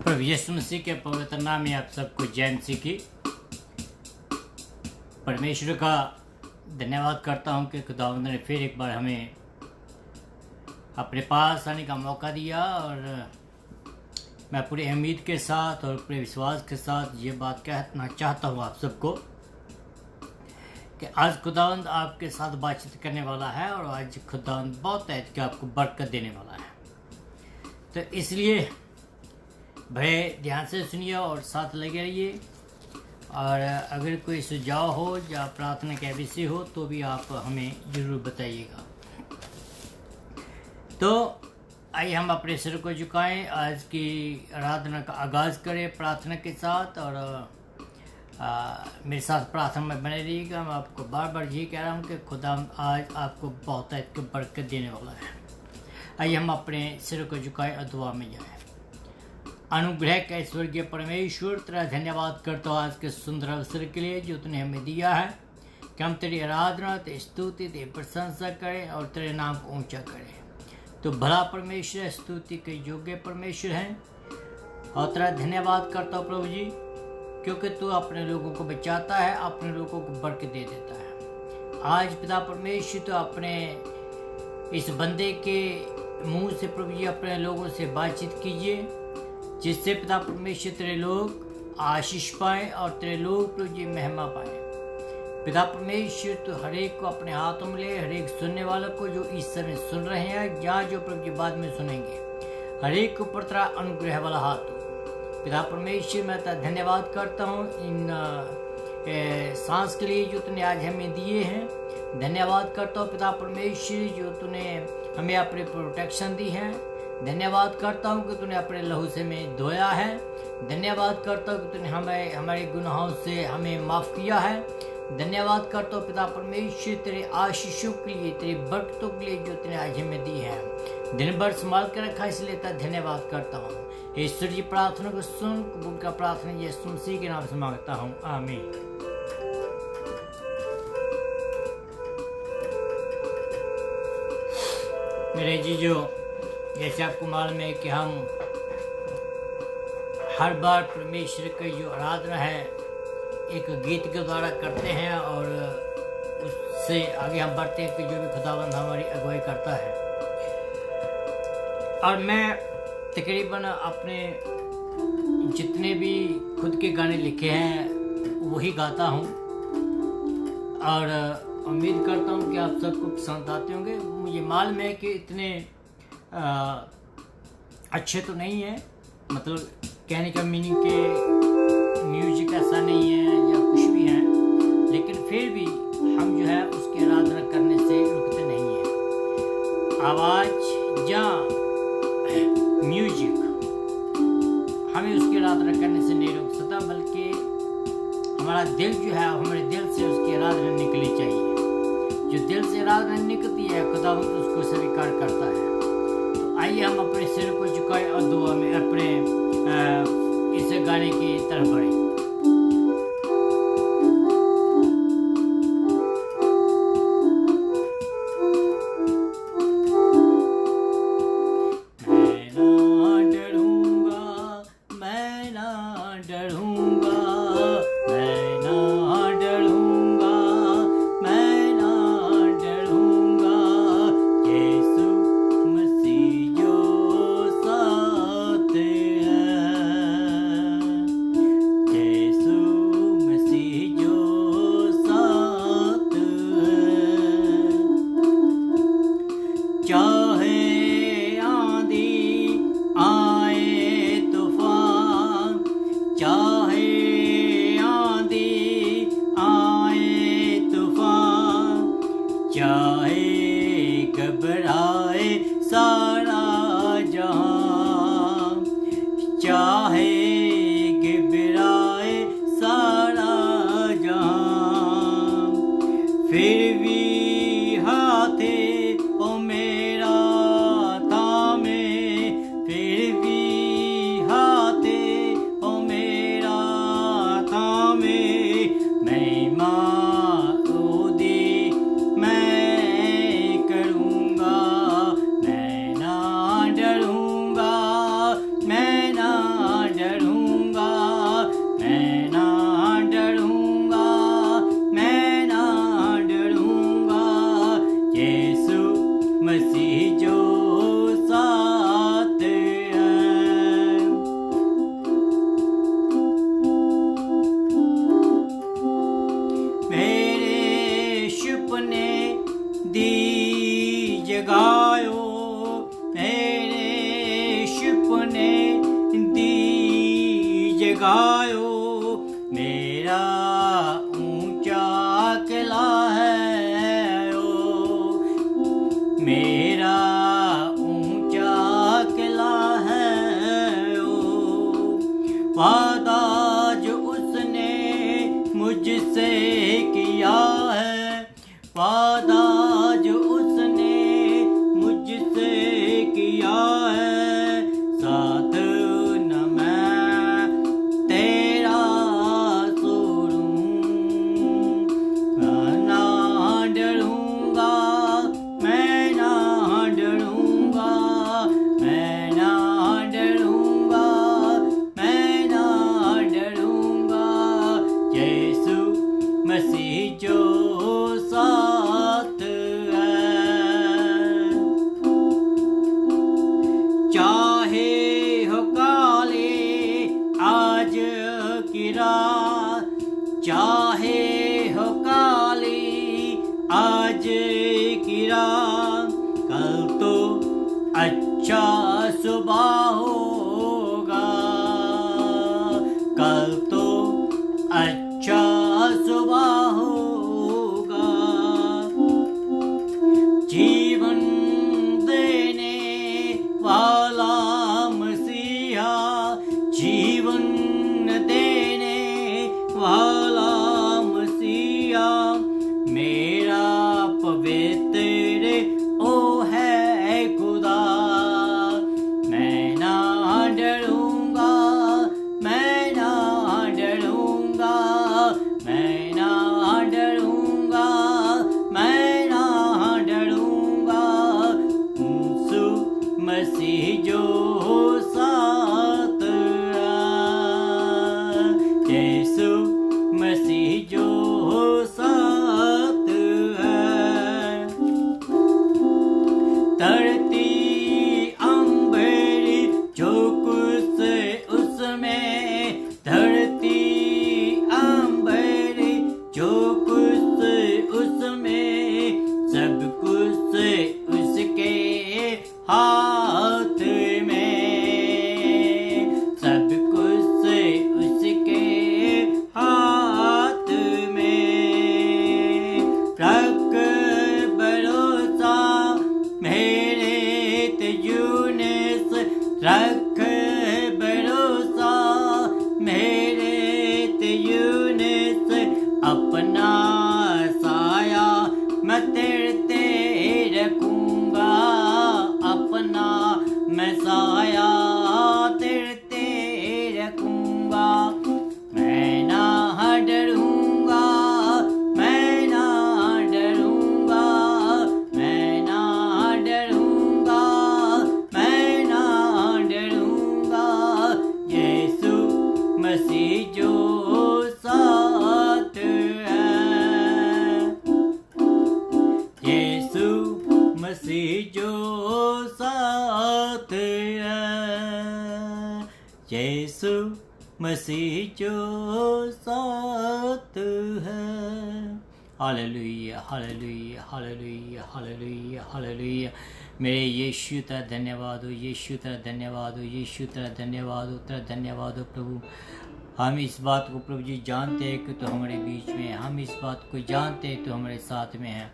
प्रभु यीशु मसीह के पवित्र नाम में आप सबको जय मसीह की। परमेश्वर का धन्यवाद करता हूँ कि खुदावंद ने फिर एक बार हमें अपने पास आने का मौका दिया, और मैं पूरी उम्मीद के साथ और पूरे विश्वास के साथ ये बात कहना चाहता हूँ आप सबको कि आज खुदावंद आपके साथ बातचीत करने वाला है, और आज खुदावंद बहुत है कि आपको बरकत देने वाला है। तो इसलिए भय ध्यान से सुनिए और साथ लगे रहिए। और अगर कोई सुझाव हो या प्रार्थना के विषय हो तो भी आप हमें जरूर बताइएगा। तो आइए हम अपने सिर को झुकाएं, आज की आराधना का आगाज़ करें प्रार्थना के साथ। और मेरे साथ प्रार्थना में बने रहिएगा। मैं आपको बार बार ये कह रहा हूँ कि खुदा आज आपको बहुत बरकत देने वाला है। आइए हम अपने सिर को झुकाएं और दुआ में जाएं। अनुग्रह का स्वर्गीय परमेश्वर, तेरा धन्यवाद करता हूँ आज के सुंदर अवसर के लिए जो तूने हमें दिया है कि हम तेरी आराधना, तेरी स्तुति, तेरी प्रशंसा करें और तेरे नाम को ऊंचा करें। तो भला परमेश्वर, स्तुति के योग्य परमेश्वर हैं, और तेरा धन्यवाद करता हूँ प्रभु जी, क्योंकि तू अपने लोगों को बचाता है, अपने लोगों को बरकत दे देता है। आज पिता परमेश्वर तो अपने इस बंदे के मुंह से प्रभु जी अपने लोगों से बातचीत कीजिए, जिससे पिता परमेश्वर तेरे लोग आशीष पाए और तेरे लोग प्रभु जी महिमा पाए। पिता परमेश्वर तो हर एक को अपने हाथों में ले, हर एक सुनने वालों को जो इस समय सुन रहे हैं या जो प्रभु जी बाद में सुनेंगे, हर एक के ऊपर तेरा अनुग्रह वाला हाथ हो। पिता परमेश्वर मैं तेरा धन्यवाद करता हूँ इन सांस के लिए जो तूने आज हमें दिए हैं। धन्यवाद करता हूँ पिता परमेश्वर जो तूने हमें अपने प्रोटेक्शन दी है। धन्यवाद करता हूँ कि तूने अपने लहू से हमें धोया है। धन्यवाद करता हूँ कि तूने हमें हमारे गुनाहों से हमें माफ़ किया है। धन्यवाद करता हूँ पिता परमेश्वर तेरे आशीषों के लिए, तेरी बरकतों के लिए जो तूने आज हमें दी है। दिन भर संभाल कर रखा, इसलिए तेरा धन्यवाद करता हूँ। ईश्वर जी प्रार्थना को सुन, कबूल का प्रार्थना यीशु मसीह के नाम से मांगता हूँ, आमीन। मेरे जीजो, जैसे आपको मालूम है कि हम हर बार परमेश्वर की जो आराधना है एक गीत के द्वारा करते हैं, और उससे आगे हम बढ़ते हैं कि जो भी खुदावंद हमारी अगुवाई करता है। और मैं तकरीबन अपने जितने भी खुद के गाने लिखे हैं वही गाता हूँ, और उम्मीद करता हूँ कि आप सबको पसंद आते होंगे। मुझे मालूम है कि इतने अच्छे तो नहीं है, मतलब कहने का मीनिंग के म्यूजिक ऐसा नहीं है या कुछ भी है, लेकिन फिर भी हम जो है उसकी आराधना करने से रुकते नहीं हैं। आवाज़ या म्यूजिक हमें उसकी आराधना करने से नहीं रोक सकता, बल्कि हमारा दिल जो है हमारे दिल से उसकी आराधना निकलनी चाहिए। जो दिल से आराधना निकलती है खुदा उसको स्वीकार करता है। आइए हम अपने सिर को झुकाएं और दुआ में अपने इस गाने की तरफ बढ़ें। साथ गायो मेरा ऊंचा किला है ओ, मेरा ऊंचा किला है ओ। वादा जो उसने मुझसे किया है, वादा जो उसने मुझसे किया है, साथ न मैं तेरा छोड़ूं, ना डरूंगा, मैं ना डरूंगा, मैं ना डरूंगा, मैं ना डरूंगा। यीशु मसीह जो साथ है, चाहे हो काले आज की रात, चाहे हो काली आज की रात, कल तो अच्छा सुबह होगा, कल तो अच्छा सुबह होगा। जीवन देने वाला मसीहा, जीवन देने वाला मसीहा, मेरा पवित्र ओ है खुदा। मैं ना डरूंगा, मैं ना डरूंगा, मैं ना डरूंगा, मैं ना डरूंगा। यीशु मसीह जो साथ है, यीशु मसीह जो साथ है। धरती अंबेरी जो कुछ उसमें, धरती अंबेरी जो कुछ उसमें, सब कुछ उसके हाथ में, सब कुछ उसके हाथ में। रख भरोसा मेरे तुझने से, रख भरोसा मेरे तुझने से, अपना साया मैं तेरे रखूंगा, अपना मैं साया तेरे रखूंगा। मैं ना डरूंगा, मैं ना डरूंगा, मैं ना डरूंगा, मैं ना डरूंगा। यीशु मसीह जो साथ है, यीशु मसीह जो साथ है, यीशु मसीह जो साथ है। Hallelujah, hallelujah, hallelujah, hallelujah, hallelujah. मेरे यीशु तेरा धन्यवाद हो, यीशु तेरा धन्यवाद हो, यीशु तेरा धन्यवाद हो, तेरा धन्यवाद हो प्रभु। हम इस बात को प्रभु जी जानते हैं कि तो हमारे बीच में है, हम इस बात को जानते हैं तो हमारे साथ में है।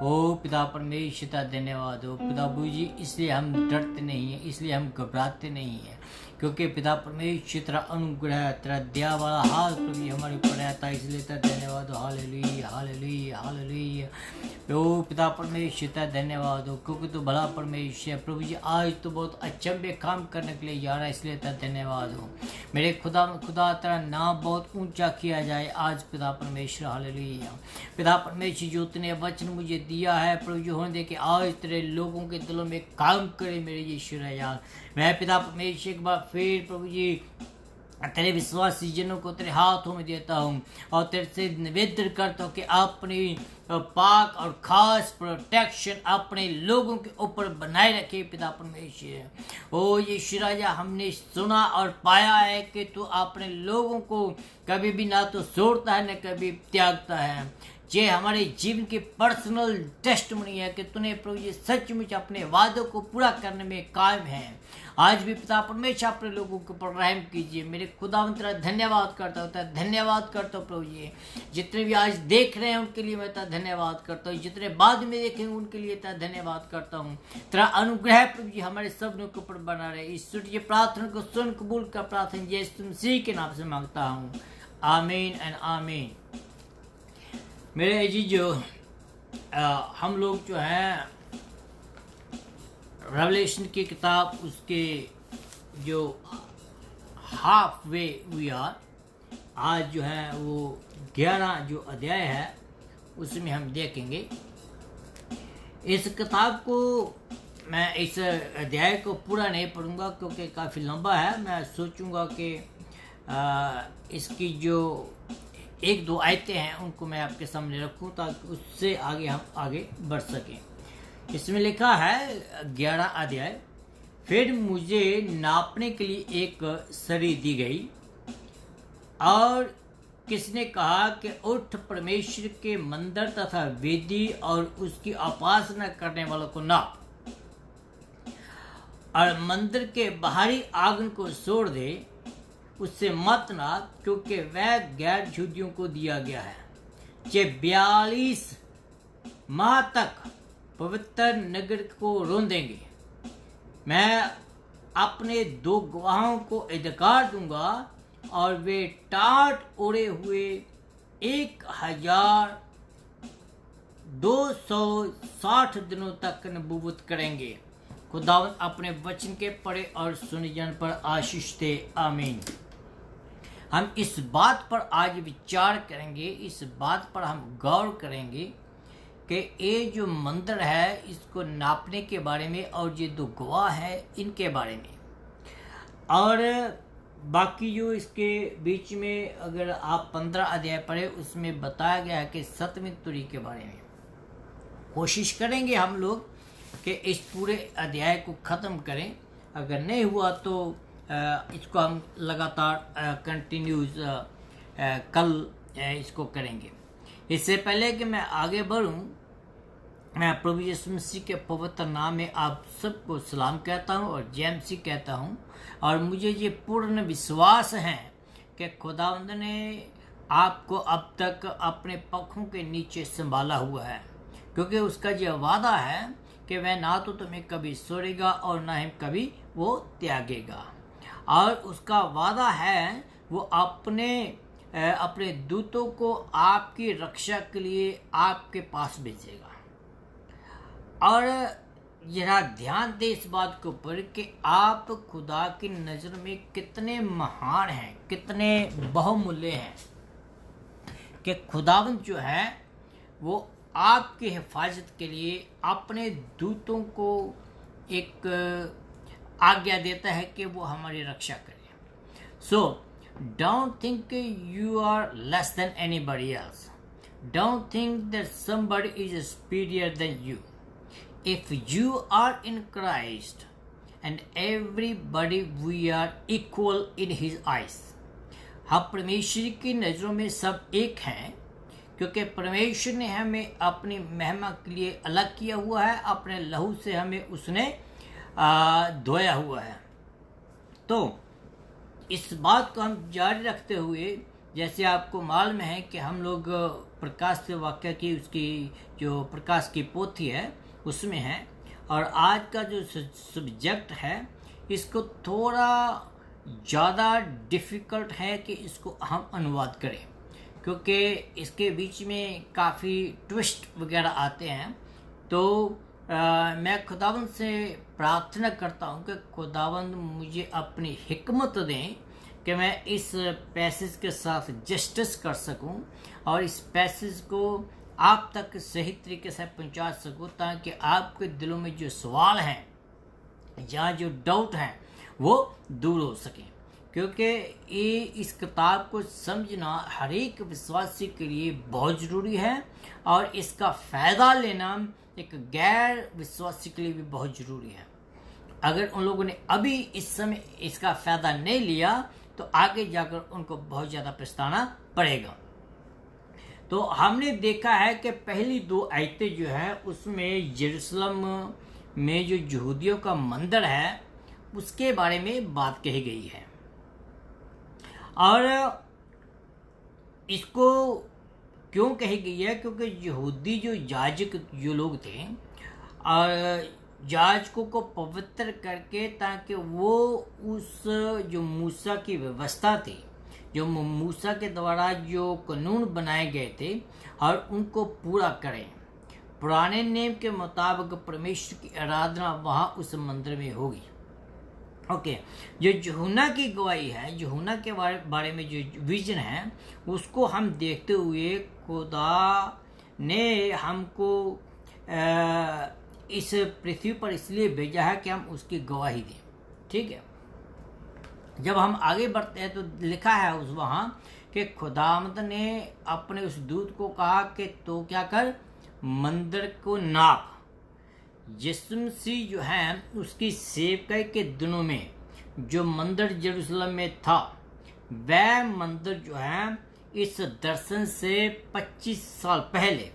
ओ पिता परमेश्वर तेरा धन्यवाद हो पिता प्रभु जी, इसलिए हम डरते नहीं हैं, इसलिए हम घबराते नहीं हैं, क्योंकि पिता परमेश्वर तेरा अनुग्रह, तेरा दया वाला हाथ प्रभु जी हमारे ऊपर रहता है, इसलिए तेरा धन्यवाद हो। Hallelujah, hallelujah, hallelujah. ओ पिता परमेश्वर तेरा धन्यवाद हो, क्योंकि तू भला परमेश्वर प्रभु जी आज तो बहुत अचंभे काम करने के लिए जा रहा है, इसलिए तेरा धन्यवाद हो। मेरे खुदा तेरा नाम बहुत ऊंचा किया जाए आज पिता परमेश्वर। हालेलुया। पिता परमेश्वर जो तूने वचन मुझे दिया है प्रभु जी, होने दे कि आज तेरे लोगों के दिलों में काम करे मेरे यीशु यार। मैं पिता परमेश्वर एक बार फिर प्रभु जी तेरे विश्वासी जनों को तेरे हाथों में देता हूँ और तेरे से निवेदन करता हूँ कि अपनी पाक और खास प्रोटेक्शन अपने लोगों के ऊपर बनाए रखे पिता परमेश्वर। ओ यीशु राजा, हमने सुना और पाया है कि तू अपने लोगों को कभी भी ना तो छोड़ता है न कभी त्यागता है। ये हमारे जीवन की पर्सनल टेस्टमनी है कि तूने प्रभु जी सचमुच अपने वादों को पूरा करने में कायम है। आज भी पिता परमेश्वर अपने लोगों के ऊपर रहम कीजिए। मेरे खुदावंद तेरा धन्यवाद करता हूँ, धन्यवाद करता हूँ प्रभु जी। जितने भी आज देख रहे हैं उनके लिए मैं तेरा धन्यवाद करता हूँ, जितने बाद में देखेंगे उनके लिए तेरा धन्यवाद करता हूँ। तेरा अनुग्रह प्रभु जी हमारे सब लोगों के ऊपर बना रहे। इस छोटी प्रार्थना को सुन कबूल कर, प्रार्थना यीशु मसीह के नाम से मांगता हूँ, आमीन एंड आमीन। मेरे अजीजों, हम लोग जो हैं रेवलेशन की किताब उसके जो हाफ वे वी आर, आज जो है वो 11 जो अध्याय है उसमें हम देखेंगे। इस किताब को मैं इस अध्याय को पूरा नहीं पढ़ूंगा क्योंकि काफ़ी लंबा है। मैं सोचूंगा कि इसकी जो 1-2 आयतें हैं उनको मैं आपके सामने रखूं ताकि उससे आगे हम आगे बढ़ सकें। इसमें लिखा है 11 अध्याय, फिर मुझे नापने के लिए एक सरी दी गई और किसने कहा कि उठ परमेश्वर के मंदिर तथा वेदी और उसकी उपासना करने वालों को नाप और मंदिर के बाहरी आंगन को छोड़ दे, उससे मत नाप क्योंकि वह गैर यहूदियों को दिया गया है, जे 42 माह तक पवित्र नगर को रोंदेंगे। मैं अपने 2 गवाहों को अधिकार दूंगा और वे टाट ओढ़े हुए 1260 दिनों तक नबूवत करेंगे। खुदावंद अपने वचन के पढ़े और सुने जाने पर आशीष दे, आमीन। हम इस बात पर आज विचार करेंगे, इस बात पर हम गौर करेंगे कि ये जो मंदिर है इसको नापने के बारे में और ये 2 गवाह है इनके बारे में, और बाकी जो इसके बीच में अगर आप 15 अध्याय पढ़े उसमें बताया गया है कि 7वीं तुरी के बारे में। कोशिश करेंगे हम लोग कि इस पूरे अध्याय को ख़त्म करें। अगर नहीं हुआ तो इसको हम लगातार कंटिन्यूज कल इसको करेंगे। इससे पहले कि मैं आगे बढ़ूं, मैं प्रभु यीशु मसीह के पवित्र नाम में आप सबको सलाम कहता हूं और जय मसीह कहता हूं। और मुझे ये पूर्ण विश्वास है कि खुदावंद ने आपको अब तक अपने पंखों के नीचे संभाला हुआ है, क्योंकि उसका ये वादा है कि वह ना तो तुम्हें कभी छोड़ेगा और ना ही कभी वो त्यागेगा। और उसका वादा है वो अपने दूतों को आपकी रक्षा के लिए आपके पास भेजेगा। और जरा ध्यान दे इस बात के ऊपर कि आप खुदा की नज़र में कितने महान हैं, कितने बहुमूल्य हैं, कि खुदावंद जो है वो आपकी हिफाजत के लिए अपने दूतों को एक आज्ञा देता है कि वो हमारी रक्षा करें। So don't think you are less than anybody else, don't think that somebody is superior than you. If you are in Christ and everybody we are equal in His eyes, हम परमेश्वर की नज़रों में सब एक हैं, क्योंकि परमेश्वर ने हमें अपनी महिमा के लिए अलग किया हुआ है, अपने लहू से हमें उसने धोया हुआ है। तो इस बात को हम जारी रखते हुए, जैसे आपको मालूम है कि हम लोग प्रकाश से वाक्य की उसकी जो प्रकाश की पोथी है उसमें है, और आज का जो सब्जेक्ट है इसको थोड़ा ज़्यादा डिफ़िकल्ट है कि इसको हम अनुवाद करें, क्योंकि इसके बीच में काफ़ी ट्विस्ट वगैरह आते हैं। तो मैं खुदावंद से प्रार्थना करता हूँ कि खुदावंद मुझे अपनी हिकमत दें कि मैं इस पैसेज के साथ जस्टिस कर सकूं और इस पैसेज को आप तक सही तरीके से पहुंचा सकूं, ताकि आपके दिलों में जो सवाल हैं या जो डाउट हैं वो दूर हो सकें। क्योंकि ये इस किताब को समझना हर एक विश्वासी के लिए बहुत ज़रूरी है, और इसका फ़ायदा लेना एक गैर विश्वासी के लिए भी बहुत ज़रूरी है। अगर उन लोगों ने अभी इस समय इसका फ़ायदा नहीं लिया तो आगे जाकर उनको बहुत ज़्यादा पछताना पड़ेगा। तो हमने देखा है कि पहली 2 आयतें जो है उसमें यरूशलेम में जो यहूदियों का मंदिर है उसके बारे में बात कही गई है। और इसको क्यों कही गई है? क्योंकि यहूदी जो याजक जो लोग थे, और याजकों को पवित्र करके, ताकि वो उस जो मूसा की व्यवस्था थी, जो मूसा के द्वारा जो कानून बनाए गए थे, और उनको पूरा करें। पुराने नियम के मुताबिक परमेश्वर की आराधना वहाँ उस मंदिर में होगी। ओके, जो यूहन्ना की गवाही है, यूहन्ना के बारे में जो विजन है, उसको हम देखते हुए खुदा ने हमको इस पृथ्वी पर इसलिए भेजा है कि हम उसकी गवाही दें। ठीक है, जब हम आगे बढ़ते हैं तो लिखा है उस वहाँ कि खुदावंद ने अपने उस दूत को कहा कि तो क्या कर, मंदिर को नाप। यीशु मसीह जो है उसकी सेवकाई के दिनों में जो मंदिर यरूशलेम में था, वह मंदिर जो है इस दर्शन से 25 साल पहले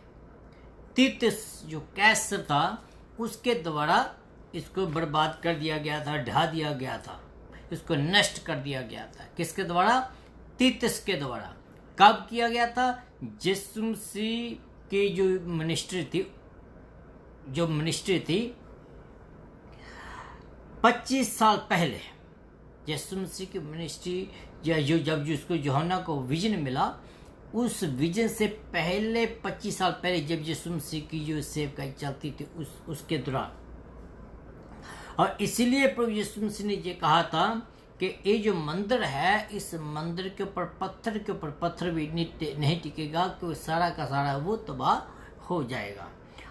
तीतुस जो कैसर था, उसके द्वारा इसको बर्बाद कर दिया गया था, ढा दिया गया था, इसको नष्ट कर दिया गया था। किसके द्वारा? तीतुस के द्वारा। कब किया गया था? यीशु मसीह की जो मिनिस्ट्री थी 25 साल पहले, यीशु मसीह की मिनिस्ट्री जब जिसको यूहन्ना को विजन मिला, उस विजन से पहले 25 साल पहले जब यीशु मसीह की जो सेवकाई चलती थी उसके दौरान। और इसीलिए प्रभु यीशु मसीह ने ये कहा था कि ये जो मंदिर है, इस मंदिर के ऊपर पत्थर के ऊपर पत्थर भी नहीं टिकेगा, कि सारा का सारा वो तबाह हो जाएगा।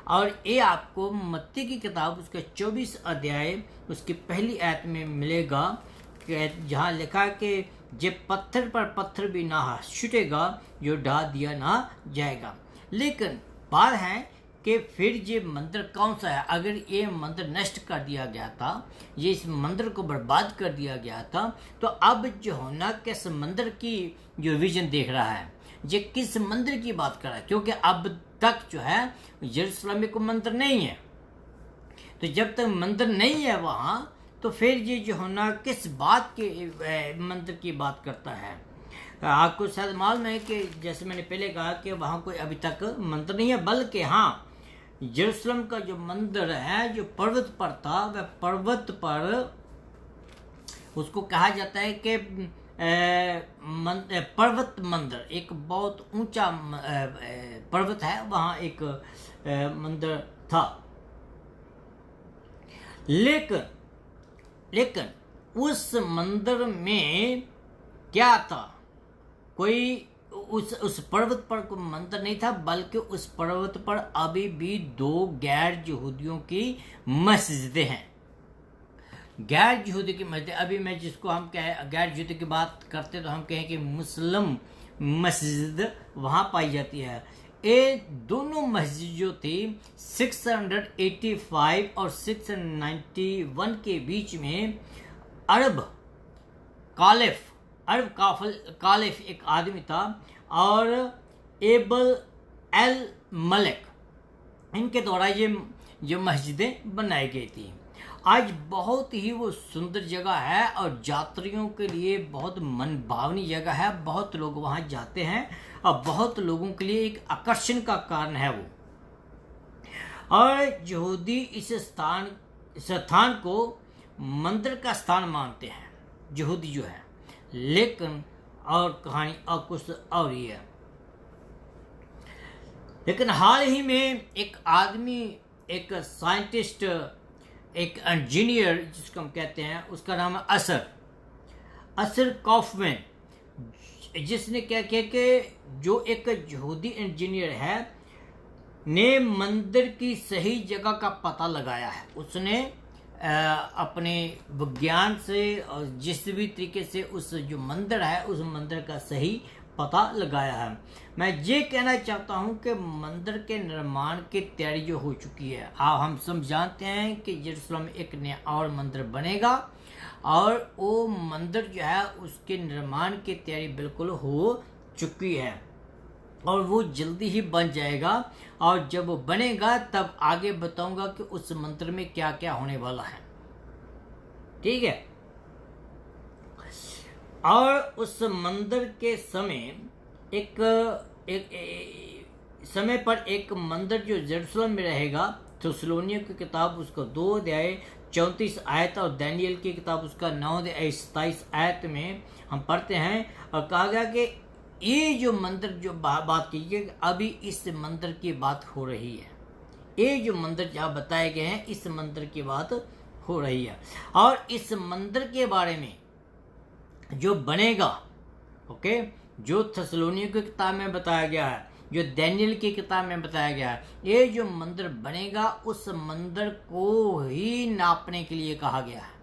और ये आपको मत्ती की किताब उसका 24 अध्याय उसकी पहली आयत में मिलेगा, जहाँ लिखा कि जब पत्थर पर पत्थर भी ना छूटेगा जो ढा दिया ना जाएगा। लेकिन बात है कि फिर ये मंदिर कौन सा है? अगर ये मंदिर नष्ट कर दिया गया था, ये इस मंदिर को बर्बाद कर दिया गया था, तो अब यूहन्ना किस मंदिर की जो विजन देख रहा है, ये किस मंदिर की बात कर रहा है? क्योंकि अब तक जो है यरूशलेम में कोई मंदिर नहीं है। तो जब तक मंदिर नहीं है वहाँ, तो फिर ये यूहन्ना किस बात के मंदिर की बात करता है? आपको शायद मालूम है कि जैसे मैंने पहले कहा कि वहाँ कोई अभी तक मंदिर नहीं है, बल्कि हाँ, यरूशलेम का जो मंदिर है जो पर्वत पर था, वह पर्वत पर उसको कहा जाता है कि पर्वत मंदिर, एक बहुत ऊंचा पर्वत है, वहाँ एक मंदिर था। लेकिन उस मंदिर में क्या था? कोई उस पर्वत पर कोई मंदिर नहीं था, बल्कि उस पर्वत पर अभी भी 2 गैर यहूदियों की मस्जिदें हैं। गैर यहूदी की मस्जिद, अभी मैं जिसको हम कहें गैर यहूदी की बात करते तो हम कहें कि मुस्लिम मस्जिद वहाँ पाई जाती है। ये दोनों मस्जिद जो थी 685 और 691 के बीच में अरब कालिफ एक आदमी था, और एबल एल मलिक, इनके द्वारा ये मस्जिदें बनाई गई थी। आज बहुत ही वो सुंदर जगह है और यात्रियों के लिए बहुत मन भावनी जगह है। बहुत लोग वहाँ जाते हैं और बहुत लोगों के लिए एक आकर्षण का कारण है वो। और यहूदी इस स्थान को मंदिर का स्थान मानते हैं, यहूदी जो है। लेकिन और कहानी और कुछ और ही है। लेकिन हाल ही में एक आदमी, एक साइंटिस्ट, एक इंजीनियर जिसको हम कहते हैं, उसका नाम है असर कॉफमैन, जिसने क्या किया कि जो एक यहूदी इंजीनियर है ने मंदिर की सही जगह का पता लगाया है। उसने अपने विज्ञान से और जिस भी तरीके से उस जो मंदिर है उस मंदिर का सही पता लगाया है। मैं ये कहना चाहता हूँ कि मंदिर के निर्माण की तैयारी जो हो चुकी है, हम सब जानते हैं कि यरूशलेम में एक नया और मंदिर बनेगा, और वो मंदिर जो है उसके निर्माण की तैयारी बिल्कुल हो चुकी है और वो जल्दी ही बन जाएगा। और जब वो बनेगा तब आगे बताऊंगा कि उस मंदिर में क्या क्या होने वाला है। ठीक है। और उस मंदिर के समय समय पर एक मंदिर जो जेरूसलम में रहेगा, थिस्सलुनीकियों की किताब उसको 2 अध्याय 34 आयत और दानियेल की किताब उसका 9 अध्याय 27 आयत में हम पढ़ते हैं। और कहा गया कि ये जो मंदिर जो बात कीजिए, अभी इस मंदिर की बात हो रही है। ये जो मंदिर जहाँ बताए गए हैं, इस मंदिर की बात हो रही है। और इस मंदिर के बारे में जो बनेगा, ओके, जो थिस्सलुनीकियों की किताब में बताया गया है, जो दानियेल की किताब में बताया गया है, ये जो मंदिर बनेगा उस मंदिर को ही नापने के लिए कहा गया है।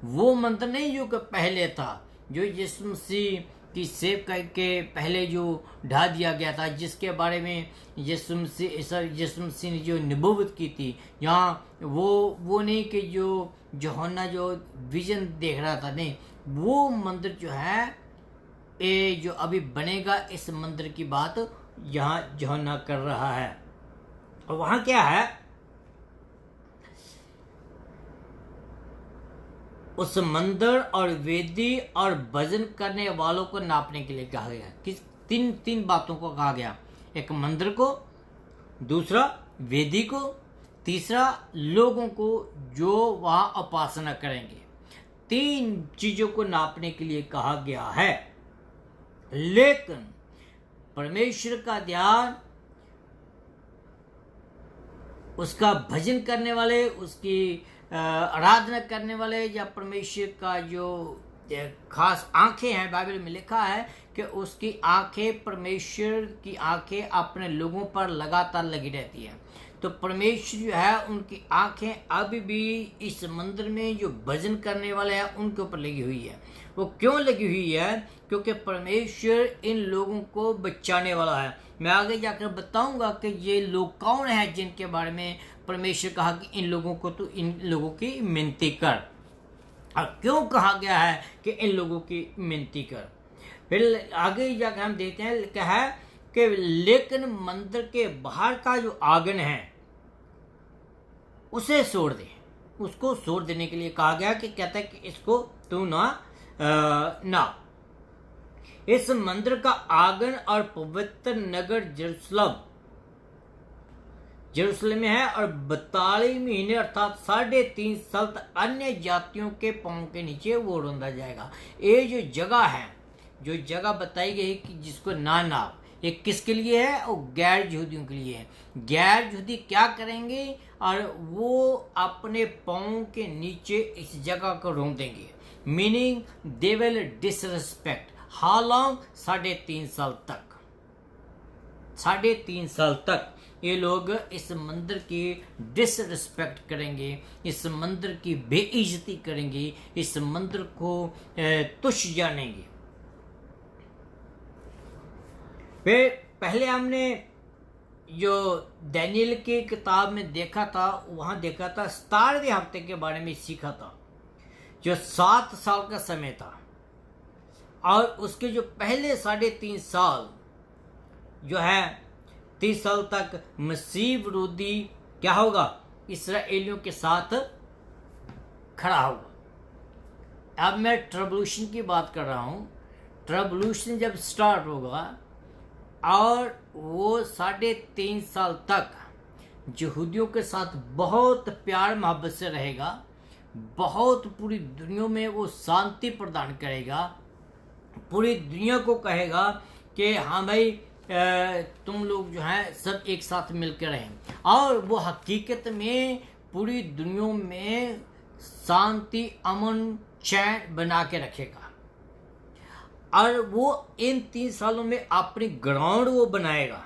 वो मंदिर नहीं जो कि पहले था, जो यीशु मसीह की सेव करके पहले जो ढा दिया गया था, जिसके बारे में यीशु मसीह ने जो नबूवत की थी, यहाँ वो नहीं कि जो यूहन्ना जो विजन देख रहा था, नहीं, वो मंदिर जो है ये जो अभी बनेगा, इस मंदिर की बात यहाँ यूहन्ना कर रहा है। और वहां क्या है, उस मंदिर और वेदी और भजन करने वालों को नापने के लिए कहा गया। किस तीन बातों को कहा गया, एक मंदिर को, दूसरा वेदी को, तीसरा लोगों को जो वहां उपासना करेंगे। 3 चीजों को नापने के लिए कहा गया है। लेकिन परमेश्वर का ध्यान, उसका भजन करने वाले, उसकी आराधना करने वाले, या परमेश्वर का जो खास आंखें हैं, बाइबल में लिखा है कि उसकी आंखें, परमेश्वर की आंखें अपने लोगों पर लगातार लगी रहती है। तो परमेश्वर जो है, उनकी आंखें अभी भी इस मंदिर में जो भजन करने वाले हैं उनके ऊपर लगी हुई है। वो क्यों लगी हुई है? क्योंकि परमेश्वर इन लोगों को बचाने वाला है। मैं आगे जाकर बताऊंगा कि ये लोग कौन हैं जिनके बारे में परमेश्वर कहा कि इन लोगों को तो इन लोगों की मिन्नती कर। और क्यों कहा गया है कि इन लोगों की मिन्नती कर? फिर आगे जाकर हम देखते हैं क्या है कि लेकिन मंदिर के बाहर का जो आंगन है उसे छोड़ दे। उसको छोड़ देने के लिए कहा गया कि कहता है कि इसको तू ना इस मंदिर का आंगन और पवित्र नगर जेरूसलम में है, और 42 महीने अर्थात 3.5 साल तक अन्य जातियों के पांव के नीचे वो रौंदा जाएगा। ये जो जगह है, जो जगह बताई गई कि जिसको नाप, ये किसके लिए है? और गैर यहूदियों के लिए है। गैर यहूदी क्या करेंगे? और वो अपने पांव के नीचे इस जगह को रौंदेंगे। Meaning they will disrespect. How long? 3.5 साल तक। 3.5 साल तक ये लोग इस मंदिर की डिसरिस्पेक्ट करेंगे, इस मंदिर की बेइज्जती करेंगे, इस मंदिर को तुच्छ जानेंगे। फिर पहले हमने जो दानियेल की किताब में देखा था, वहां देखा था 17वें हफ्ते के बारे में सीखा था, जो 7 साल का समय था। और उसके जो पहले 3.5 साल जो है, 30 साल तक मसीह विरोधी क्या होगा? इस्राएलियों के साथ खड़ा होगा। अब मैं ट्रबल्यूशन की बात कर रहा हूं। ट्रबल्यूशन जब स्टार्ट होगा और वो 3.5 साल तक यहूदियों के साथ बहुत प्यार मोहब्बत से रहेगा, बहुत पूरी दुनिया में वो शांति प्रदान करेगा, पूरी दुनिया को कहेगा कि हाँ भाई तुम लोग जो है सब एक साथ मिलकर रहें। और वो हकीकत में पूरी दुनिया में शांति, अमन, चैन बना के रखेगा। और वो इन 3 सालों में अपनी ग्राउंड वो बनाएगा,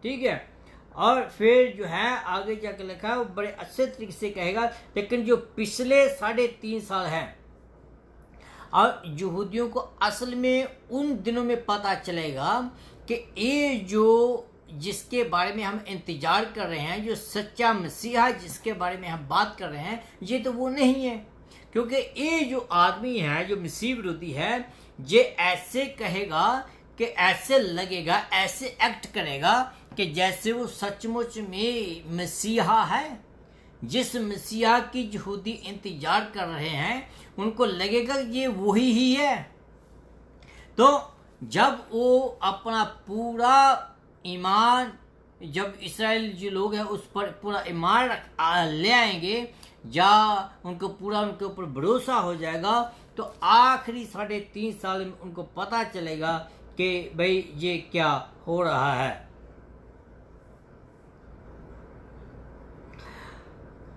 ठीक है। और फिर जो है आगे जाके लिखा है, वो बड़े अच्छे तरीके से कहेगा। लेकिन जो पिछले 3.5 साल है, और यहूदियों को असल में उन दिनों में पता चलेगा कि ये जो जिसके बारे में हम इंतजार कर रहे हैं, जो सच्चा मसीहा जिसके बारे में हम बात कर रहे हैं, ये तो वो नहीं है। क्योंकि ये जो आदमी है, जो मसीह विरोधी है, ये ऐसे कहेगा कि ऐसे लगेगा, ऐसे एक्ट करेगा कि जैसे वो सचमुच में मसीहा है, जिस मसीहा की यहूदी इंतजार कर रहे हैं उनको लगेगा ये वही ही है। तो जब वो अपना पूरा ईमान, जब इसराइल जो लोग हैं उस पर पूरा ईमान ले आएंगे या उनको पूरा उनके ऊपर भरोसा हो जाएगा, तो आखिरी 3.5 साल में उनको पता चलेगा कि भाई ये क्या हो रहा है।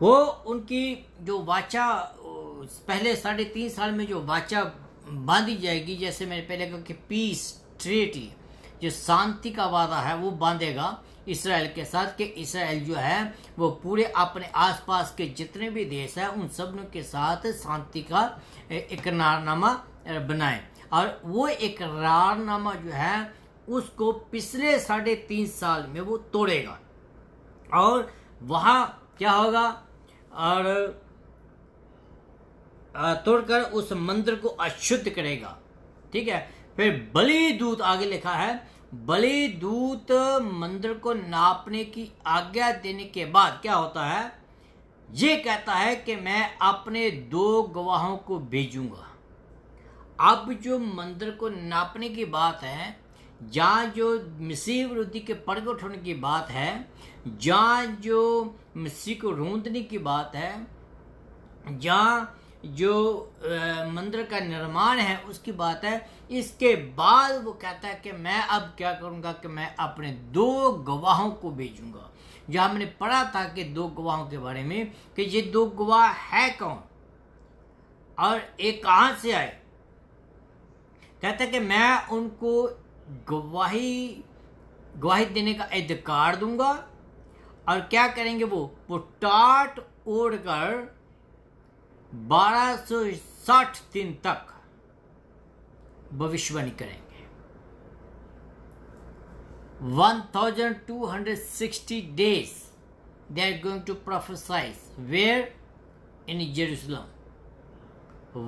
वो उनकी जो वाचा पहले 3.5 साल में जो वाचा बांधी जाएगी, जैसे मैंने पहले कहा कि पीस ट्रीटी, जो शांति का वादा है वो बांधेगा इसराइल के साथ, कि इसराइल जो है वो पूरे अपने आसपास के जितने भी देश हैं उन सब के साथ शांति का इकरारनामा बनाए। और वो इकरारनामा जो है उसको पिछले 3.5 साल में वो तोड़ेगा और वहाँ क्या होगा, और तोड़कर उस मंदिर को अशुद्ध करेगा। ठीक है। फिर बलि दूत, आगे लिखा है, बलि दूत मंदिर को नापने की आज्ञा देने के बाद क्या होता है, ये कहता है कि मैं अपने 2 गवाहों को भेजूंगा। अब जो मंदिर को नापने की बात है, जहाँ जो मसीह विरोधी के प्रगट होने की बात है, जहाँ जो मसीह को रोंदने की बात है, जहाँ जो मंदिर का निर्माण है उसकी बात है, इसके बाद वो कहता है कि मैं अब क्या करूँगा कि मैं अपने 2 गवाहों को भेजूंगा। जहाँ मैंने पढ़ा था कि 2 गवाहों के बारे में, कि ये 2 गवाह है कौन और एक कहाँ से आए। कहता है कि मैं उनको गवाही देने का अधिकार दूंगा, और क्या करेंगे, वो टाट ओढ़कर 1260 दिन तक भविष्यवाणी करेंगे। 1260 days they are going to prophesy. Where? In Jerusalem.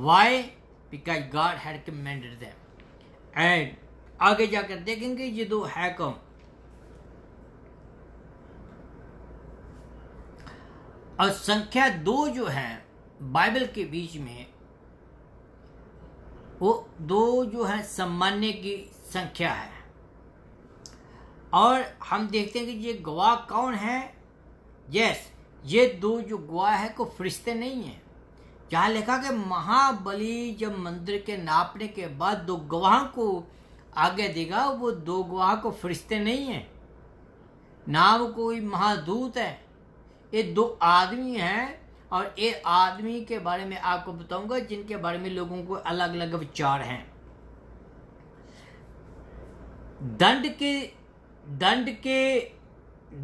Why? Because God had commanded them. And आगे जाकर देखेंगे ये 2 है कौन। और संख्या 2 जो है बाइबल के बीच में, वो 2 जो है सामान्य की संख्या है। और हम देखते हैं कि ये गवाह कौन है। यस, ये 2 जो गवाह है को फरिश्ते नहीं है। जहाँ लिखा कि महाबली जब मंदिर के नापने के बाद 2 गवाहों को आगे देगा, वो 2 गवाह को फरिश्ते नहीं है, ना वो कोई महादूत है, ये 2 आदमी हैं। और ये आदमी के बारे में आपको बताऊंगा जिनके बारे में लोगों को अलग अलग विचार हैं। दंड के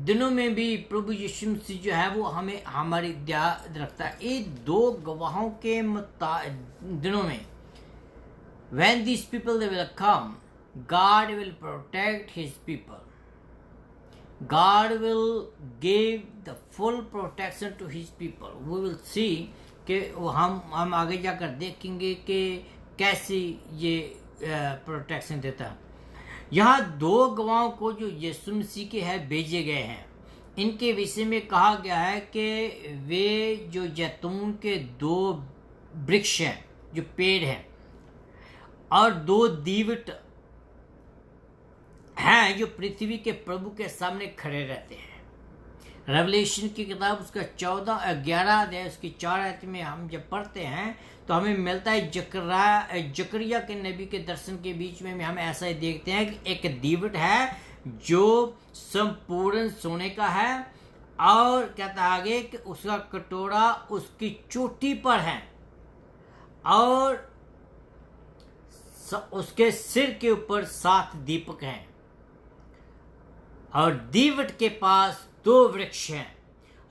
दिनों में भी प्रभु यीशु मसीह जो है वो हमें हमारी याद रखता है। ये 2 गवाहों के दिनों में, when these people they will come, God will protect his people. God will give the full protection to his people. We will see कि हम आगे जाकर देखेंगे कि कैसी ये प्रोटेक्शन देता है। यहाँ 2 गवाहों को जो यीशु मसीह के है भेजे गए हैं, इनके विषय में कहा गया है कि वे जो जैतून के 2 वृक्ष हैं, जो पेड़ हैं, और 2 दीवट हैं जो पृथ्वी के प्रभु के सामने खड़े रहते हैं। रेवलेशन की किताब उसका 11 अध्याय उसकी 4 आयत में हम जब पढ़ते हैं तो हमें मिलता है जकरिया के नबी के दर्शन के बीच में हम ऐसा ही देखते हैं कि एक दीवट है जो संपूर्ण सोने का है, और कहता है आगे कि उसका कटोरा उसकी चोटी पर है, और उसके सिर के ऊपर 7 दीपक हैं, और दीवट के पास 2 वृक्ष हैं।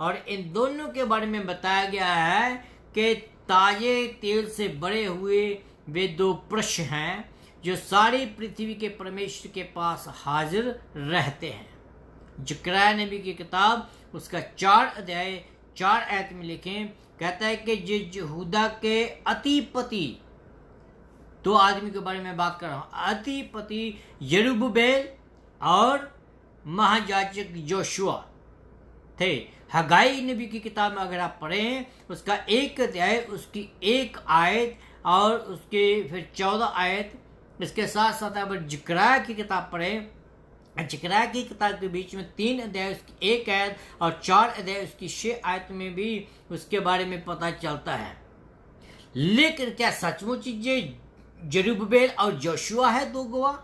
और इन दोनों के बारे में बताया गया है कि ताजे तेल से बड़े हुए वे 2 पुरुष हैं जो सारी पृथ्वी के परमेश्वर के पास हाजिर रहते हैं। जकरिया नबी की किताब उसका 4 अध्याय 4 आयत में लिखें, कहता है कि जो यहूदा के अतिपति, 2 आदमी के बारे में बात कर रहा हूं, अतिपति यरूब्बाबेल और महायाजक योशुआ, थे। हगाई नबी की किताब में अगर आप पढ़ें, उसका 1 अध्याय, उसकी 1 आयत और उसके फिर 14 आयत, इसके साथ साथ अगर जिक्रा की किताब पढ़ें, जिक्रा की किताब के बीच में 3 अध्याय, उसकी 1 आयत और 4 अध्याय, उसकी 6 आयत में भी उसके बारे में पता चलता है। लेकिन क्या सचमुच ये जरुब्बाबेल और जोशुआ है 2 गवाह?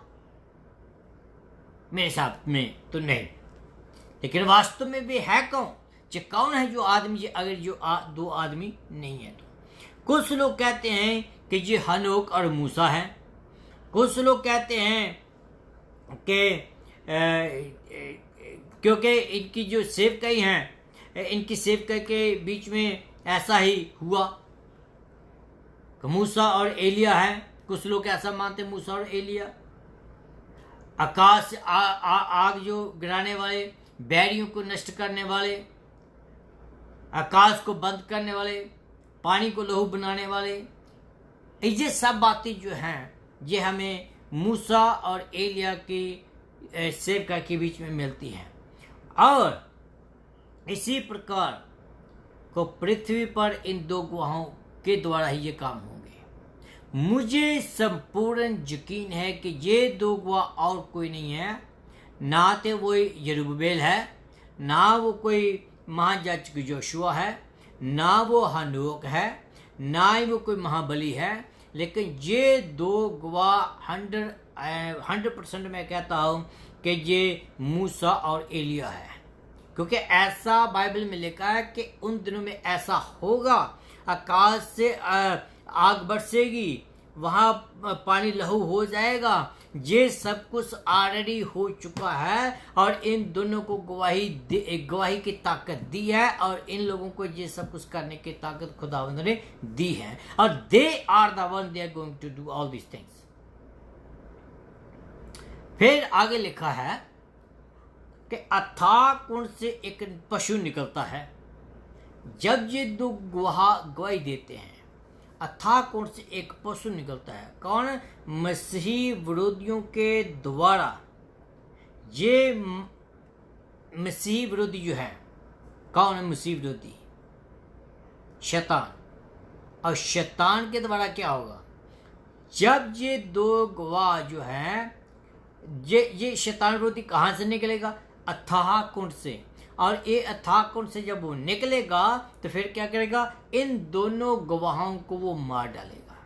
मेरे हिसाब में तो नहीं। लेकिन वास्तव में वे है कौन? ये कौन है जो आदमी, अगर जो 2 आदमी नहीं है तो? कुछ लोग कहते हैं कि ये हनोक और मूसा है। कुछ लोग कहते हैं कि क्योंकि इनकी जो सेवकाई हैं, इनकी सेवकाई के बीच में ऐसा ही हुआ कि मूसा और एलिया है। कुछ लोग ऐसा मानते हैं, मूसा और एलिया। आकाश से आग जो गिराने वाले, बैरियों को नष्ट करने वाले, आकाश को बंद करने वाले, पानी को लहू बनाने वाले, ये सब बातें जो हैं ये हमें मूसा और एलिया की सेवकाई के बीच में मिलती हैं। और इसी प्रकार को पृथ्वी पर इन 2 गवाहों के द्वारा ही ये काम होंगे। मुझे संपूर्ण यकीन है कि ये 2 गवाह और कोई नहीं है, ना तो वो जरुब्बाबेल है, ना वो कोई महायाजक जोशुआ है, ना वो हनोक है, ना ही वो कोई महाबली है। लेकिन ये 2 गवाह 100% मैं कहता हूँ कि ये मूसा और एलिया है। क्योंकि ऐसा बाइबल में लिखा है कि उन दिनों में ऐसा होगा, आकाश से आग बरसेगी, वहाँ पानी लहू हो जाएगा। ये सब कुछ ऑलरेडी हो चुका है और इन दोनों को गवाही की ताकत दी है और इन लोगों को ये सब कुछ करने की ताकत खुदावंद ने दी है। और they are the one, they are going to do all these things. फिर आगे लिखा है कि अथाह कुंड से एक पशु निकलता है। जब ये 2 गवाही देते हैं, अथाह कुंड से एक पशु निकलता है। कौन? मसीही विरोधियों के द्वारा। ये मसीही विरोधी जो है, कौन है मसीही विरोधी? शैतान। और शैतान के द्वारा क्या होगा? जब ये 2 गवाह जो हैं, ये शैतान विरोधी कहाँ से निकलेगा? अथाह कुंड से। और ये अथाह कुंड से जब वो निकलेगा तो फिर क्या करेगा? इन दोनों गवाहों को वो मार डालेगा।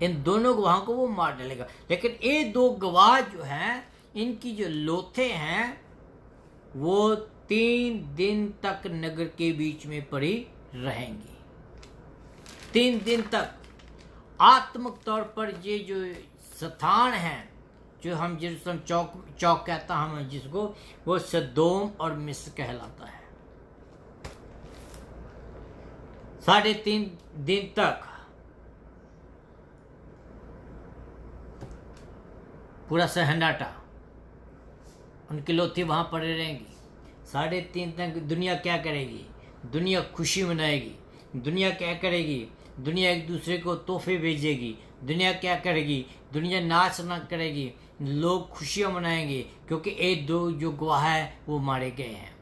इन दोनों गवाहों को वो मार डालेगा। लेकिन ये 2 गवाह जो हैं, इनकी जो लोथें हैं वो 3 दिन तक नगर के बीच में पड़ी रहेंगी। 3 दिन तक। आत्मिक तौर पर ये जो स्थान है, जो हम यरूशलेम चौक कहता हम जिसको, वो सदोम और मिस्र कहलाता है। 3.5 दिन तक पूरा सन्नाटा, उनकी लोथी वहां पड़े रहेंगी। 3.5 तक दुनिया क्या करेगी? दुनिया खुशी मनाएगी। दुनिया क्या करेगी? दुनिया एक दूसरे को तोहफे भेजेगी। दुनिया क्या करेगी? दुनिया नाच ना करेगी, लोग खुशियां मनाएंगे, क्योंकि ये 2 जो गवाह है वो मारे गए हैं।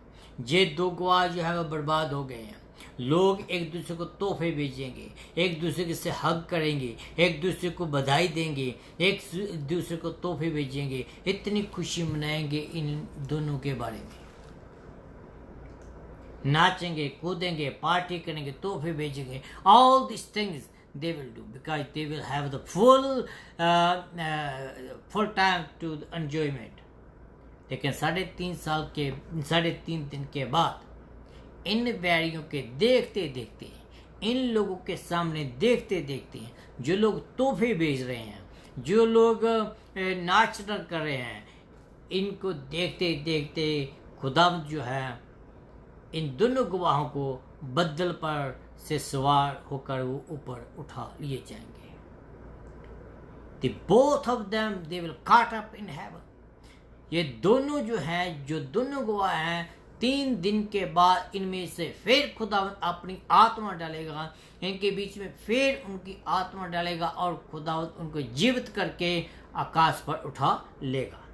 ये 2 गवाह जो है वो बर्बाद हो गए हैं। लोग एक दूसरे को तोहफे भेजेंगे, एक दूसरे से हग करेंगे, एक दूसरे को बधाई देंगे, एक दूसरे को तोहफे भेजेंगे, इतनी खुशी मनाएंगे इन दोनों के बारे में। नाचेंगे, कूदेंगे, पार्टी करेंगे, तोहफे भेजेंगे। All this things they will do because they will have the full time to enjoyment. लेकिन 3.5 दिन के बाद इन बैरियों के देखते देखते, इन लोगों के सामने देखते देखते, जो लोग तोहफे भेज रहे हैं, जो लोग नाच कर रहे हैं, इनको देखते देखते खुदावंद जो है इन दोनों गवाहों को बदल पर से सवार होकर वो ऊपर उठा लिए जाएंगे। The both of them they will caught up in heaven. ये दोनों जो हैं, जो दोनों गवाह हैं, 3 दिन के बाद इनमें से फिर खुदावंद अपनी आत्मा डालेगा, इनके बीच में फिर उनकी आत्मा डालेगा और खुदावंद उनको जीवित करके आकाश पर उठा लेगा।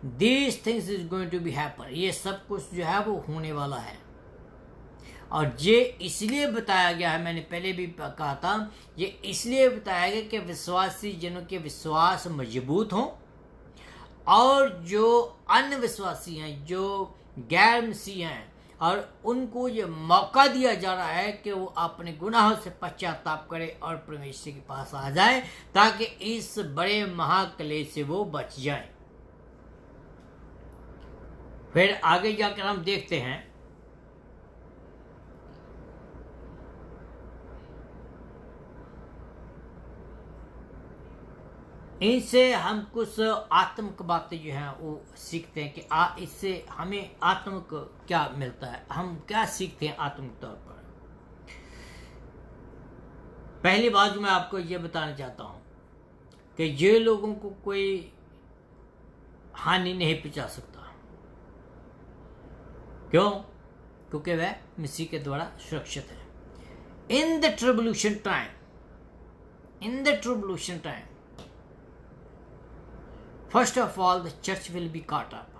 These things is going to be happen. ये सब कुछ जो है वो होने वाला है, और ये इसलिए बताया गया है, मैंने पहले भी कहा था, ये इसलिए बताया गया कि विश्वासी जनों के विश्वास मजबूत हों, और जो अन्य विश्वासी हैं, जो गैर मसीह हैं, और उनको ये मौका दिया जा रहा है कि वो अपने गुनाहों से पश्चाताप करें और परमेश्वर के पास आ जाए, ताकि इस बड़े महाक्लेश से वो बच जाए। फिर आगे जाकर हम देखते हैं इनसे हम कुछ आत्मिक बातें जो हैं वो सीखते हैं कि इससे हमें आत्मिक क्या मिलता है, हम क्या सीखते हैं आत्मिक तौर पर। पहली बात जो मैं आपको ये बताना चाहता हूं कि ये लोगों को कोई हानि नहीं पहुंचा सकता। क्यों? क्योंकि वह मसीह के द्वारा सुरक्षित है। In the tribulation time, first of all the church will be caught up.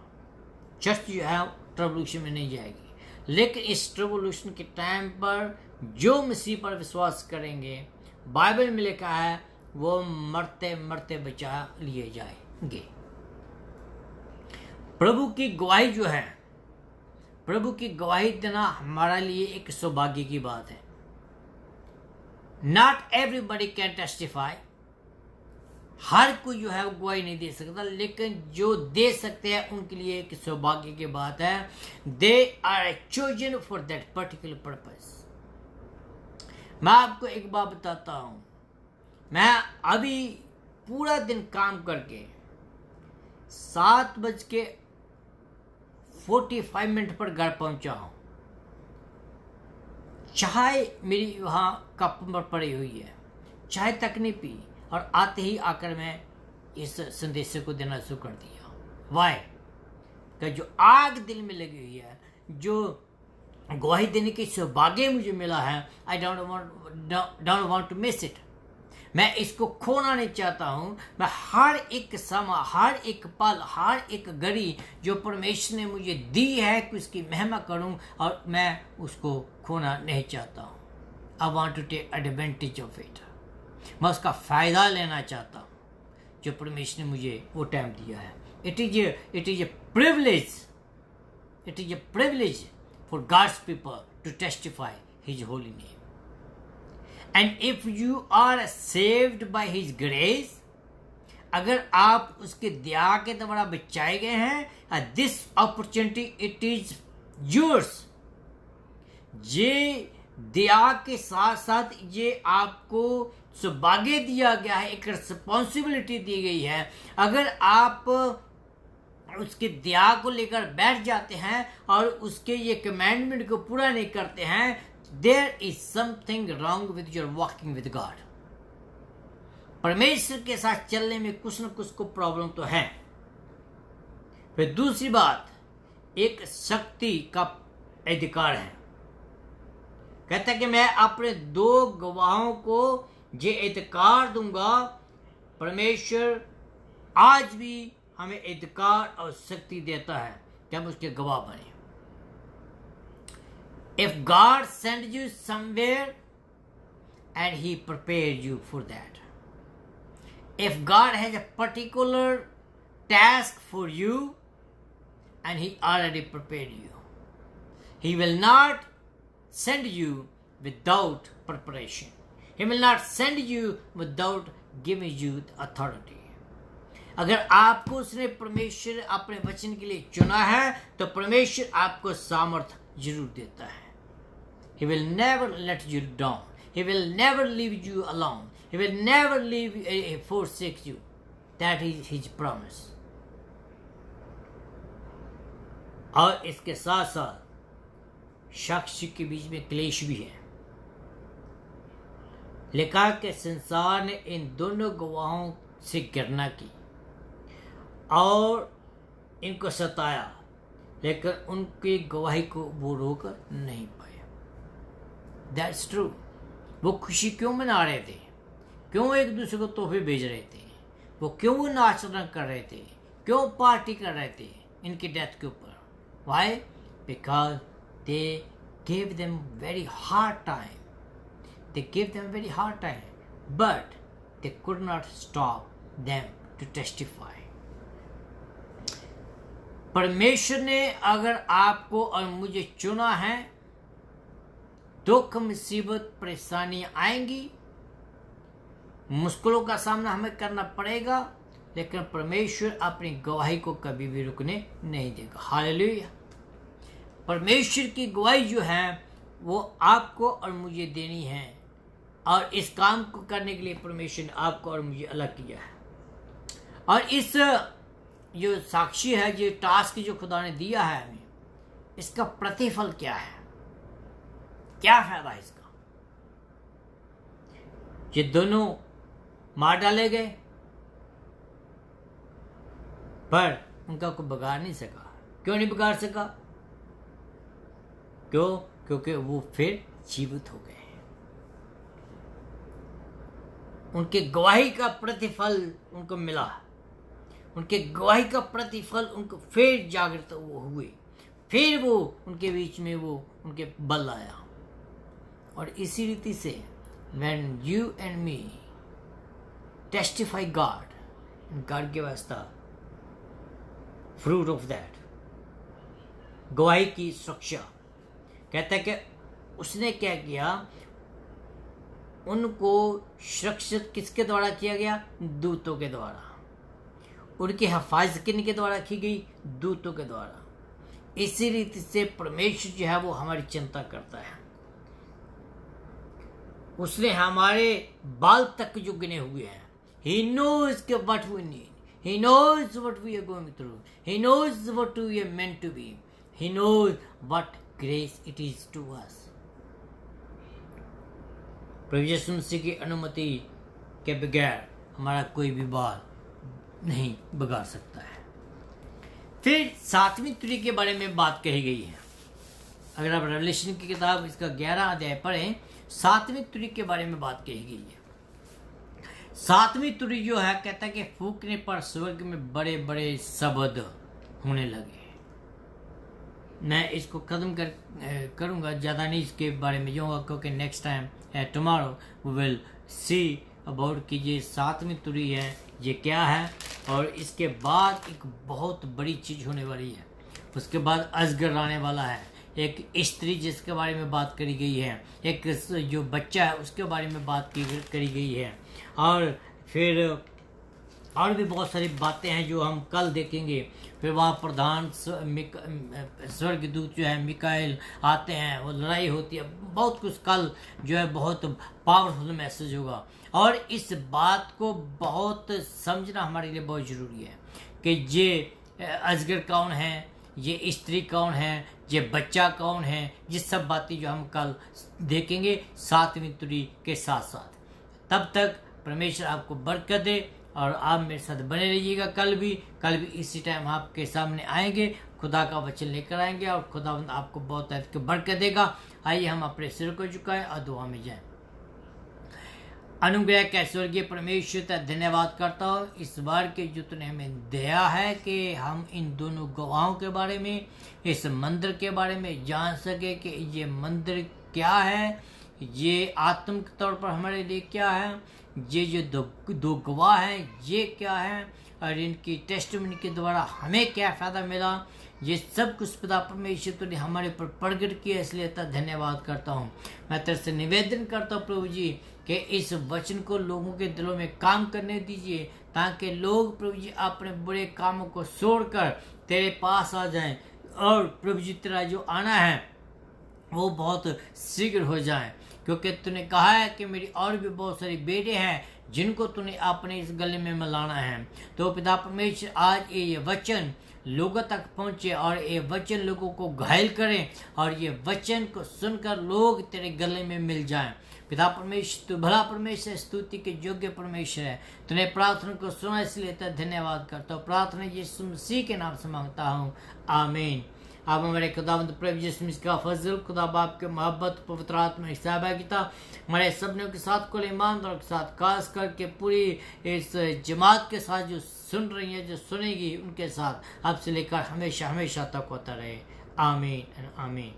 Church जो है ट्रिब्यूलेशन में नहीं जाएगी, लेकिन इस ट्रिब्यूलेशन के टाइम पर जो मसीह पर विश्वास करेंगे, बाइबल में लिखा है, वो मरते मरते बचा लिए जाएंगे। प्रभु की गवाही जो है, प्रभु की गवाही देना हमारे लिए एक सौभाग्य की बात है। नॉट एवरीबडी कैन टेस्टिफाई, हर कोई जो है वो गवाही नहीं दे सकता, लेकिन जो दे सकते हैं उनके लिए एक सौभाग्य की बात है। They are chosen for that particular purpose. मैं आपको एक बात बताता हूं, मैं अभी पूरा दिन काम करके 7:45 पर घर पहुंचा हूं। चाय मेरी वहां कप पर पड़ी हुई है, चाय तक नहीं पी, और आते ही आकर मैं इस संदेश को देना शुरू कर दिया। वाई? कि जो आग दिल में लगी हुई है, जो गवाही देने की सौभाग्य मुझे मिला है, I don't want to miss it. मैं इसको खोना नहीं चाहता हूं। मैं हर एक समय, हर एक पल, हर एक घड़ी जो परमेश्वर ने मुझे दी है कि उसकी महिमा करूं, और मैं उसको खोना नहीं चाहता हूं। I want to take advantage of it. मैं उसका फायदा लेना चाहता हूं जो परमेश्वर ने मुझे वो टाइम दिया है। It is a privilege for God's people to testify his holy name. And if you are saved by his grace, अगर आप उसके दया के द्वारा बचाए गए हैं, this opportunity it is yours. ये दया के साथ साथ ये आपको सौभाग्य दिया गया है, एक रिस्पॉन्सिबिलिटी दी गई है। अगर आप उसके दया को लेकर बैठ जाते हैं और उसके ये कमांडमेंट को पूरा नहीं करते हैं, there is something wrong with your walking with God. परमेश्वर के साथ चलने में कुछ न कुछ को प्रॉब्लम तो है। फिर दूसरी बात, एक शक्ति का अधिकार है। कहता है कि मैं अपने 2 गवाहों को ये अधिकार दूंगा। परमेश्वर आज भी हमें अधिकार और शक्ति देता है कि हम उसके गवाह बने। If God send you somewhere and he prepare you for that, if God has a particular task for you and he already prepared you, he will not send you without preparation. He will not send you without giving you the authority. अगर आपको उसने परमेश्वर अपने वचन के लिए चुना है, तो परमेश्वर आपको सामर्थ जरूर देता है। He will never let you down. He will never leave you alone. He will never forsake you. That is his promise. और इसके साथ साथ साक्षी के बीच में क्लेश भी है। लिखा के संसार ने इन दोनों गवाहों से घृणा की और इनको सताया, लेकिन उनकी गवाही को वो रोक नहीं पाए। That's true. वो खुशी क्यों मना रहे थे? क्यों एक दूसरे को तोहफे भेज रहे थे? वो क्यों नाच रंग कर रहे थे? क्यों पार्टी कर रहे थे इनकी डेथ के ऊपर? Why? Because they gave them very hard time, they gave them very hard time, but they could not stop them to testify. परमेश्वर ने अगर आपको और मुझे चुना है, दुख मुसीबत परेशानी आएंगी, मुश्किलों का सामना हमें करना पड़ेगा, लेकिन परमेश्वर अपनी गवाही को कभी भी रुकने नहीं देगा। हालेलुया। परमेश्वर की गवाही जो है वो आपको और मुझे देनी है, और इस काम को करने के लिए परमेश्वर ने आपको और मुझे अलग किया है। और इस जो साक्षी है, जो टास्क जो खुदा ने दिया है हमें, इसका प्रतिफल क्या है? क्या फायदा है इसका? ये दोनों मार डाले गए, पर उनका कोई बिगाड़ नहीं सका। क्यों नहीं बिगाड़ सका? क्यों? क्योंकि वो फिर जीवित हो गए। उनके गवाही का प्रतिफल उनको मिला, उनके गवाही का प्रतिफल उनको फिर जागृत वो हुए, फिर वो उनके बीच में वो उनके बल आया। और इसी रीति से when you and me testify God, God give us the fruit of that, गवाही की सुरक्षा। कहता है कि उसने क्या किया, उनको सुरक्षित किसके द्वारा किया गया? दूतों के द्वारा। उनकी हिफाजत किन के द्वारा की गई? दूतों के द्वारा। इसी रीति से परमेश्वर जो है वो हमारी चिंता करता है। उसने हमारे बाल तक जो गिने हुए हैं, He knows what we need, He knows what we are going through, He knows what we are meant to be, He knows what grace it is to us. प्रभु यीशु मसीह की अनुमति के बगैर हमारा कोई भी बाल नहीं बिगाड़ सकता है। फिर 7वीं तुरी के बारे में बात कही गई है। अगर आप रेवलेशन की किताब इसका 11 अध्याय पढ़ें, 7वीं तुरी के बारे में बात कही गई है। 7वीं तुरी जो है, कहता है कि फूकने पर स्वर्ग में बड़े बड़े शब्द होने लगे। मैं इसको खत्म करूंगा, ज़्यादा नहीं इसके बारे में जाऊंगा, क्योंकि next time tomorrow we will see about कि ये 7वीं तुरी है, ये क्या है। और इसके बाद एक बहुत बड़ी चीज़ होने वाली है। उसके बाद अजगर आने वाला है, एक स्त्री जिसके बारे में बात करी गई है, एक जो बच्चा है उसके बारे में बात करी गई है, और फिर और भी बहुत सारी बातें हैं जो हम कल देखेंगे। फिर वहाँ प्रधान स्वर्गदूत जो है मिकाएल आते हैं, वो लड़ाई होती है, बहुत कुछ कल जो है बहुत पावरफुल मैसेज होगा। और इस बात को बहुत समझना हमारे लिए बहुत ज़रूरी है कि ये अजगर कौन है, ये स्त्री कौन है, ये बच्चा कौन है। ये सब बातें जो हम कल देखेंगे 7वीं तुरी के साथ साथ। तब तक परमेश्वर आपको बरकत दे, और आप मेरे साथ बने रहिएगा। कल भी इसी टाइम आपके सामने आएंगे, खुदा का वचन लेकर आएंगे, और खुदा आपको बहुत बरकत देगा। आइए हम अपने सिर को झुकाएं और दुआ में जाएं। अनुग्रह के स्वर्गीय परमेश्वर का धन्यवाद करता हूँ इस बार के जो तूने हमें दिया है कि हम इन दोनों गवाहों के बारे में, इस मंदिर के बारे में जान सके कि ये मंदिर क्या है, ये आत्मिक तौर पर हमारे लिए क्या है, ये जो दो गवाह हैं ये क्या है, और इनकी टेस्टिमनी के द्वारा हमें क्या फ़ायदा मिला। ये सब कुछ पिता परमेश्वर तूने हमारे पर प्रकट किया, इसलिए धन्यवाद करता हूँ। मैं तेरे से निवेदन करता हूँ प्रभु जी कि इस वचन को लोगों के दिलों में काम करने दीजिए, ताकि लोग प्रभु जी अपने बुरे कामों को छोड़कर तेरे पास आ जाएं, और प्रभु जी तेरा जो आना है वो बहुत शीघ्र हो जाए, क्योंकि तूने कहा है कि मेरी और भी बहुत सारी बेटे हैं जिनको तूने अपने इस गले में मिलाना है। तो पिता परमेश्वर आज ये वचन लोगों तक पहुँचे, और ये वचन लोगों को घायल करें, और ये वचन को सुनकर लोग तेरे गले में मिल जाएं। पिता परमेश्वर तू भला परमेश्वर, स्तुति के योग्य परमेश्वर है। तूने प्रार्थना को सुना, इसलिए धन्यवाद करता हूँ। प्रार्थना यीशु मसीह के नाम से मांगता हूँ, आमीन। अब हमारे खुदावंद प्रभु यीशु मसीह का फजल, खुदा बाप के मोहब्बत, पवित्र आत्मा की सहभागिता हमारे सबने के साथ, कुल ईमानदारों के साथ, खास करके पूरी इस जमात के साथ जो सुन रही हैं, जो सुनेगी, उनके साथ आपसे लेकर हमेशा हमेशा तक होता रहे। आमीन आमीन।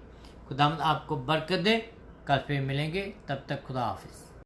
खुदावंद आपको बरकत दे। कल फिर मिलेंगे, तब तक खुदा हाफिज़।